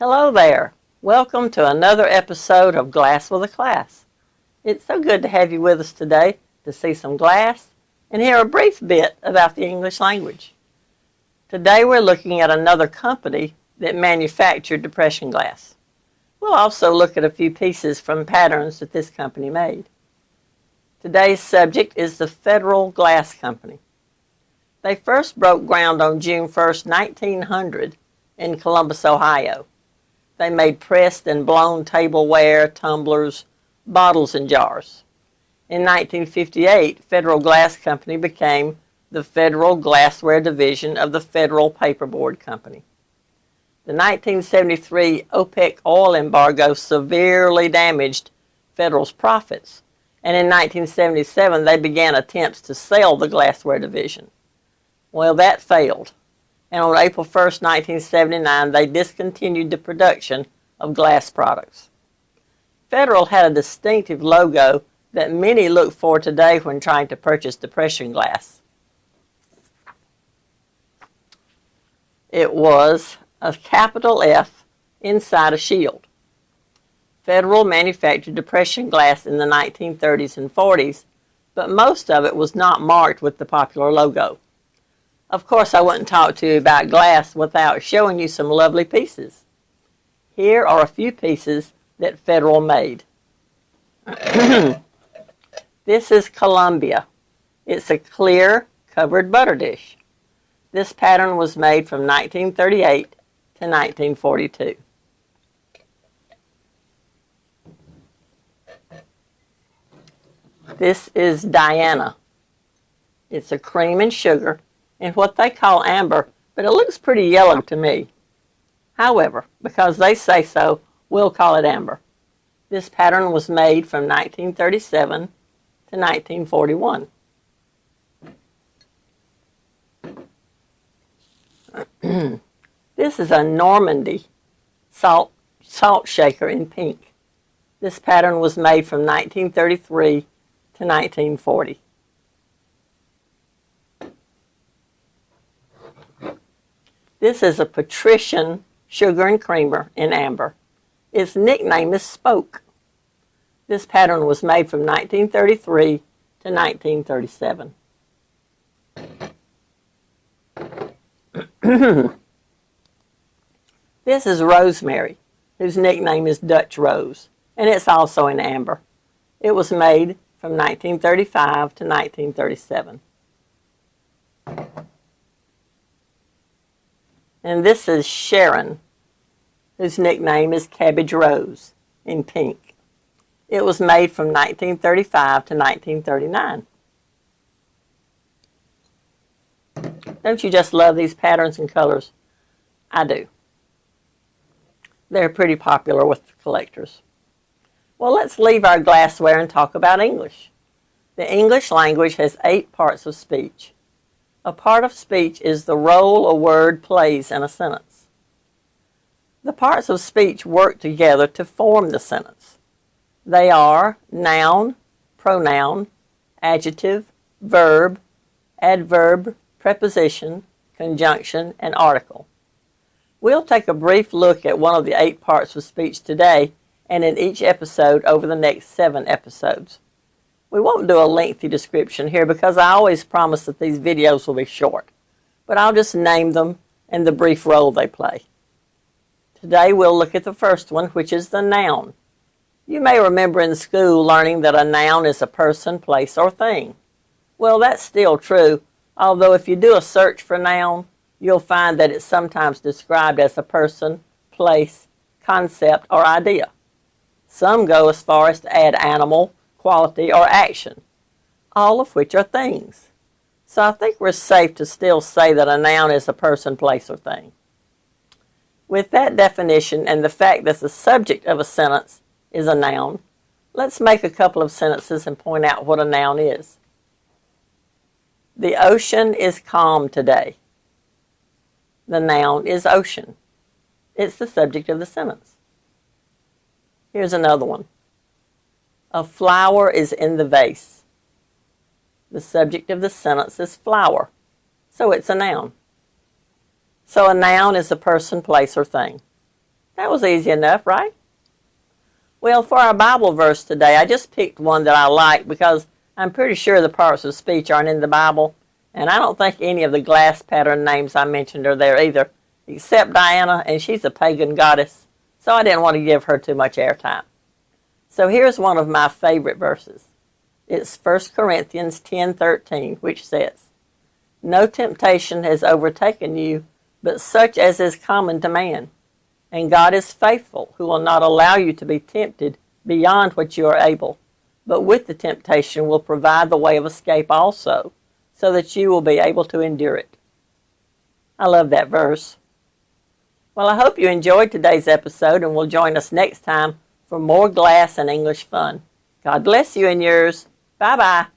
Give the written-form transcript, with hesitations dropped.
Hello there. Welcome to another episode of Glass with a Class. It's so good to have you with us today to see some glass and hear a brief bit about the English language. Today we're looking at another company that manufactured depression glass. We'll also look at a few pieces from patterns that this company made. Today's subject is the Federal Glass Company. They first broke ground on June 1st, 1900 in Columbus, Ohio. They made pressed and blown tableware, tumblers, bottles, and jars. In 1958, Federal Glass Company became the Federal Glassware Division of the Federal Paperboard Company. The 1973 OPEC oil embargo severely damaged Federal's profits, and in 1977 they began attempts to sell the Glassware Division. Well, that failed, and on April 1st, 1979, they discontinued the production of glass products. Federal had a distinctive logo that many look for today when trying to purchase depression glass. It was a capital F inside a shield. Federal manufactured depression glass in the 1930s and 40s, but most of it was not marked with the popular logo. Of course, I wouldn't talk to you about glass without showing you some lovely pieces. Here are a few pieces that Federal made. This is Columbia. It's a clear covered butter dish. This pattern was made from 1938 to 1942. This is Diana. It's a cream and sugar in what they call amber, but it looks pretty yellow to me. However, because they say so, we'll call it amber. This pattern was made from 1937 to 1941. This is a Normandy salt shaker in pink. This pattern was made from 1933 to 1940. This is a patrician sugar and creamer in amber. Its nickname is Spoke. This pattern was made from 1933 to 1937. This is Rosemary, whose nickname is Dutch Rose, and it's also in amber. It was made from 1935 to 1937. And this is Sharon, whose nickname is Cabbage Rose in pink. It was made from 1935 to 1939. Don't you just love these patterns and colors? I do. They're pretty popular with collectors. Well, let's leave our glassware and talk about English. The English language has 8 parts of speech. A part of speech is the role a word plays in a sentence. The parts of speech work together to form the sentence. They are noun, pronoun, adjective, verb, adverb, preposition, conjunction, and article. We'll take a brief look at one of the 8 parts of speech today and in each episode over the next 7 episodes. We won't do a lengthy description here because I always promise that these videos will be short, but I'll just name them and the brief role they play. Today we'll look at the first one, which is the noun. You may remember in school learning that a noun is a person, place, or thing. Well, that's still true, although if you do a search for noun, you'll find that it's sometimes described as a person, place, concept, or idea. Some go as far as to add animal, quality, or action, all of which are things. So I think we're safe to still say that a noun is a person, place, or thing. With that definition and the fact that the subject of a sentence is a noun, let's make a couple of sentences and point out what a noun is. The ocean is calm today. The noun is ocean. It's the subject of the sentence. Here's another one. A flower is in the vase. The subject of the sentence is flower, so it's a noun. So a noun is a person, place, or thing. That was easy enough, right? Well, for our Bible verse today, I just picked one that I like because I'm pretty sure the parts of speech aren't in the Bible, and I don't think any of the glass pattern names I mentioned are there either, except Diana, and she's a pagan goddess, so I didn't want to give her too much airtime. So here's one of my favorite verses. It's 1 Corinthians 10:13, which says, "No temptation has overtaken you, but such as is common to man. And God is faithful, who will not allow you to be tempted beyond what you are able, but with the temptation will provide the way of escape also, so that you will be able to endure it." I love that verse. Well, I hope you enjoyed today's episode and will join us next time for more glass and English fun. God bless you and yours. Bye-bye.